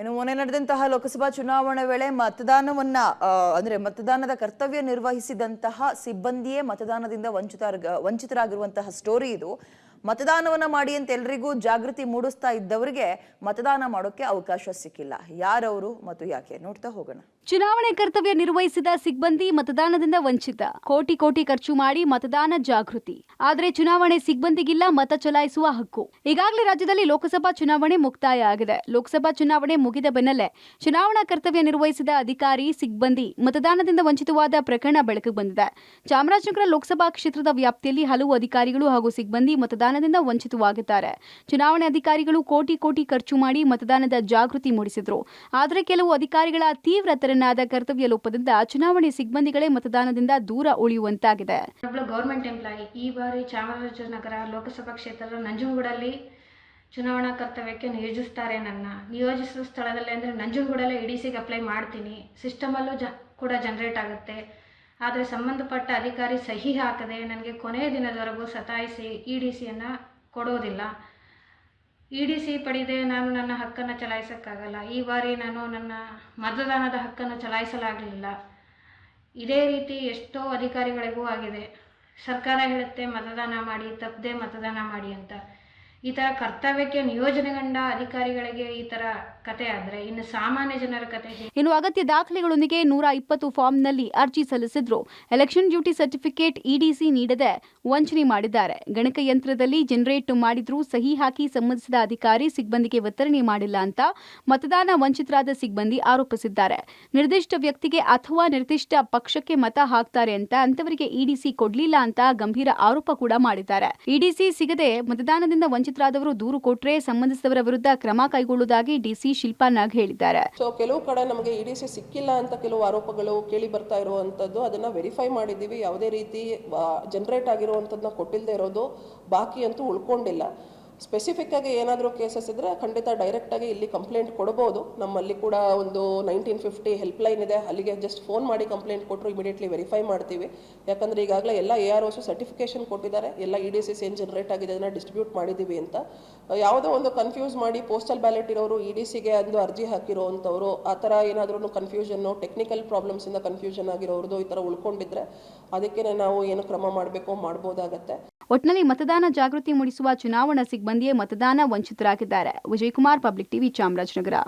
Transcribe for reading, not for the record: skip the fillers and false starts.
ಇನ್ನು ಮೊನ್ನೆ ನಡೆದಂತಹ ಲೋಕಸಭಾ ಚುನಾವಣೆ ವೇಳೆ ಮತದಾನವನ್ನ ಅಂದ್ರೆ ಮತದಾನದ ಕರ್ತವ್ಯ ನಿರ್ವಹಿಸಿದಂತಹ ಸಿಬ್ಬಂದಿಯೇ ಮತದಾನದಿಂದ ವಂಚಿತರಾಗಿರುವಂತಹ ಸ್ಟೋರಿ ಇದು. ಮತದಾನವನ್ನ ಮಾಡಿ ಅಂತ ಎಲ್ಲರಿಗೂ ಜಾಗೃತಿ ಮೂಡಿಸ್ತಾ ಇದ್ದವರಿಗೆ ಮತದಾನ ಮಾಡೋಕೆ ಅವಕಾಶ ಸಿಕ್ಕಿಲ್ಲ. ಯಾರವರು ಮತ್ತು ಯಾಕೆ ನೋಡ್ತಾ ಹೋಗೋಣ. ಚುನಾವಣೆ ಕರ್ತವ್ಯ ನಿರ್ವಹಿಸಿದ ಸಿಬ್ಬಂದಿ ಮತದಾನದಿಂದ ವಂಚಿತ. ಕೋಟಿ ಕೋಟಿ ಖರ್ಚು ಮಾಡಿ ಮತದಾನ ಜಾಗೃತಿ. ಆದರೆ ಚುನಾವಣೆ ಸಿಬ್ಬಂದಿಗಿಲ್ಲ ಮತ ಚಲಾಯಿಸುವ ಹಕ್ಕು. ಈಗಾಗಲೇ ರಾಜ್ಯದಲ್ಲಿ ಲೋಕಸಭಾ ಚುನಾವಣೆ ಮುಕ್ತಾಯ ಆಗಿದೆ. ಲೋಕಸಭಾ ಚುನಾವಣೆ ಮುಗಿದ ಬೆನ್ನಲ್ಲೇ ಚುನಾವಣಾ ಕರ್ತವ್ಯ ನಿರ್ವಹಿಸಿದ ಅಧಿಕಾರಿ ಸಿಬ್ಬಂದಿ ಮತದಾನದಿಂದ ವಂಚಿತವಾದ ಪ್ರಕರಣ ಬೆಳಕಿಗೆ ಬಂದಿದೆ. ಚಾಮರಾಜನಗರ ಲೋಕಸಭಾ ಕ್ಷೇತ್ರದ ವ್ಯಾಪ್ತಿಯಲ್ಲಿ ಹಲವು ಅಧಿಕಾರಿಗಳು ಹಾಗೂ ಸಿಬ್ಬಂದಿ ಮತದಾನದಿಂದ ವಂಚಿತವಾಗಿದ್ದಾರೆ. ಚುನಾವಣೆ ಅಧಿಕಾರಿಗಳು ಕೋಟಿ ಕೋಟಿ ಖರ್ಚು ಮಾಡಿ ಮತದಾನದ ಜಾಗೃತಿ ಮೂಡಿಸಿದ್ರು. ಆದರೆ ಕೆಲವು ಅಧಿಕಾರಿಗಳ ತೀವ್ರ ತೆರನಾದ ಕರ್ತವ್ಯ ಲೋಪದಿಂದ ಚುನಾವಣೆ ಸಿಬ್ಬಂದಿಗಳೇ ಮತದಾನದಿಂದ ದೂರ ಉಳಿಯುವಂತಾಗಿದೆ. ಗೌರ್ಮೆಂಟ್ ಎಂಪ್ಲಾಯಿ ಈ ಬಾರಿ ಚಾಮರಾಜನಗರ ಲೋಕಸಭಾ ಕ್ಷೇತ್ರದ ನಂಜನಗೂಡಲ್ಲಿ ಚುನಾವಣಾ ಕರ್ತವ್ಯಕ್ಕೆ ನಿಯೋಜಿಸುವ ಸ್ಥಳದಲ್ಲಿ ಅಂದರೆ ನಂಜನಗೂಡಲ್ಲೇ ಇಡಿಸಿಗೆ ಅಪ್ಲೈ ಮಾಡ್ತೀನಿ. ಸಿಸ್ಟಮಲ್ಲೂ ಕೂಡ ಜನರೇಟ್ ಆಗುತ್ತೆ. ಆದರೆ ಸಂಬಂಧಪಟ್ಟ ಅಧಿಕಾರಿ ಸಹಿ ಹಾಕದೆ ನನಗೆ ಕೊನೆಯ ದಿನದವರೆಗೂ ಸತಾಯಿಸಿ ಇಡಿಸಿಯನ್ನು ಕೊಡೋದಿಲ್ಲ. ಇಡಿಸಿ ಪಡೆದೇ ನಾನು ನನ್ನ ಹಕ್ಕನ್ನು ಚಲಾಯಿಸೋಕ್ಕಾಗಲ್ಲ. ಈ ಬಾರಿ ನಾನು ನನ್ನ ಮತದಾನದ ಹಕ್ಕನ್ನು ಚಲಾಯಿಸಲಾಗಲಿಲ್ಲ. ಇದೇ ರೀತಿ ಎಷ್ಟೋ ಅಧಿಕಾರಿಗಳಿಗೂ ಆಗಿದೆ. ಸರ್ಕಾರ ಹೇಳುತ್ತೆ ಮತದಾನ ಮಾಡಿ, ತಪ್ಪದೆ ಮತದಾನ ಮಾಡಿ ಅಂತ. ಈ ಥರ ಕರ್ತವ್ಯಕ್ಕೆ ನಿಯೋಜನೆಗೊಂಡ ಅಧಿಕಾರಿಗಳಿಗೆ ಈ ಥರ ಕತೆ ಆದರೆ ಇನ್ನು ಸಾಮಾನ್ಯ ಜನರ ಕತೆ. ಇನ್ನು ಅಗತ್ಯ ದಾಖಲೆಗಳೊಂದಿಗೆ 120 ಫಾರ್ಮ್ನಲ್ಲಿ ಅರ್ಜಿ ಸಲ್ಲಿಸಿದ್ರು. ಎಲೆಕ್ಷನ್ ಡ್ಯೂಟಿ ಸರ್ಟಿಫಿಕೇಟ್ ಇಡಿಸಿ ನೀಡದೆ ವಂಚನೆ ಮಾಡಿದ್ದಾರೆ. ಗಣಕಯಂತ್ರದಲ್ಲಿ ಜನರೇಟ್ ಮಾಡಿದ್ರೂ ಸಹಿ ಹಾಕಿ ಸಂಬಂಧಿಸಿದ ಅಧಿಕಾರಿ ಸಿಬ್ಬಂದಿಗೆ ವಿತರಣೆ ಮಾಡಿಲ್ಲ ಅಂತ ಮತದಾನ ವಂಚಿತರಾದ ಸಿಬ್ಬಂದಿ ಆರೋಪಿಸಿದ್ದಾರೆ. ನಿರ್ದಿಷ್ಟ ವ್ಯಕ್ತಿಗೆ ಅಥವಾ ನಿರ್ದಿಷ್ಟ ಪಕ್ಷಕ್ಕೆ ಮತ ಹಾಕ್ತಾರೆ ಅಂತ ಅಂತವರಿಗೆ ಇಡಿಸಿ ಕೊಡ್ಲಿಲ್ಲ ಅಂತ ಗಂಭೀರ ಆರೋಪ ಕೂಡ ಮಾಡಿದ್ದಾರೆ. ಇಡಿಸಿ ಸಿಗದೆ ಮತದಾನದಿಂದ ವಂಚಿತರಾದವರು ದೂರು ಕೊಟ್ಟರೆ ಸಂಬಂಧಿಸಿದವರ ವಿರುದ್ಧ ಕ್ರಮ ಕೈಗೊಳ್ಳುವುದಾಗಿ ಡಿಸಿ ಶಿಲ್ಪಾ ನಾಗ್ ಹೇಳಿದ್ದಾರೆ. ಕೆಲವು ಕಡೆ ನಮಗೆ ಇಡಿಸಿ ಸಿಕ್ಕಿಲ್ಲ ಅಂತ ಕೆಲವು ಆರೋಪಗಳು ಕೇಳಿ ಬರ್ತಾ ಇರುವಂತದ್ದು, ಅದನ್ನ ವೆರಿಫೈ ಮಾಡಿದ್ದೀವಿ. ಯಾವುದೇ ರೀತಿ ಜನರೇಟ್ ಆಗಿರುವಂತದನ್ನ ಕೊಟ್ಟಿಲ್ಲದೆ ಇರೋದು ಬಾಕಿ ಅಂತೂ ಉಳ್ಕೊಂಡಿಲ್ಲ. ಸ್ಪೆಸಿಫಿಕ್ ಆಗಿ ಏನಾದರೂ ಕೇಸಸ್ ಇದ್ರೆ ಖಂಡಿತ ಡೈರೆಕ್ಟ್ ಆಗಿ ಇಲ್ಲಿ ಕಂಪ್ಲೇಂಟ್ ಕೊಡಬಹುದು. ನಮ್ಮಲ್ಲಿ ಕೂಡ ಒಂದು 1950 ಹೆಲ್ಪ್ ಲೈನ್ ಇದೆ. ಅಲ್ಲಿಗೆ ಜಸ್ಟ್ ಫೋನ್ ಮಾಡಿ ಕಂಪ್ಲೇಂಟ್ ಕೊಟ್ಟರು ಇಮಿಡಿಯೇಟ್ಲಿ ವೆರಿಫೈ ಮಾಡ್ತೀವಿ. ಯಾಕಂದ್ರೆ ಈಗಾಗಲೇ ಎಲ್ಲ AROs ಸರ್ಟಿಫಿಕೇಶನ್ ಕೊಟ್ಟಿದ್ದಾರೆ. ಎಲ್ಲ ಇಡಿಸಿಸ್ ಏನು ಜನರೇಟ್ ಆಗಿದೆ ಅದನ್ನ ಡಿಸ್ಟ್ರಿಬ್ಯೂಟ್ ಮಾಡಿದ್ದೀವಿ ಅಂತ. ಯಾವುದೋ ಒಂದು ಕನ್ಫ್ಯೂಸ್ ಮಾಡಿ ಪೋಸ್ಟಲ್ ಬ್ಯಾಲೆಟ್ ಇರೋರು ಇಡಿಸಿಗೆ ಒಂದು ಅರ್ಜಿ ಹಾಕಿರೋ ಅಂಥವ್ರು ಆ ಥರ ಏನಾದ್ರೂ ಕನ್ಫ್ಯೂಷನ್ನು, ಟೆಕ್ನಿಕಲ್ ಪ್ರಾಬ್ಲಮ್ಸ್ ಇಂದ ಕನ್ಫ್ಯೂಷನ್ ಆಗಿರೋರ್ದು ಈ ಥರ ಉಳ್ಕೊಂಡಿದ್ರೆ ಅದಕ್ಕೆ ನಾವು ಏನು ಕ್ರಮ ಮಾಡಬೇಕು ಮಾಡ್ಬೋದಾಗತ್ತೆ. ಒಟ್ನಲ್ಲಿ ಮತದಾನ ಜಾಗೃತಿ ಮೂಡಿಸುವ ಚುನಾವಣಾ ಸಿಬ್ಬಂದಿಯೇ ಮತದಾನ ವಂಚಿತರಾಗಿದ್ದಾರೆ. Vijayakumar, public TV, Chamarajanagar.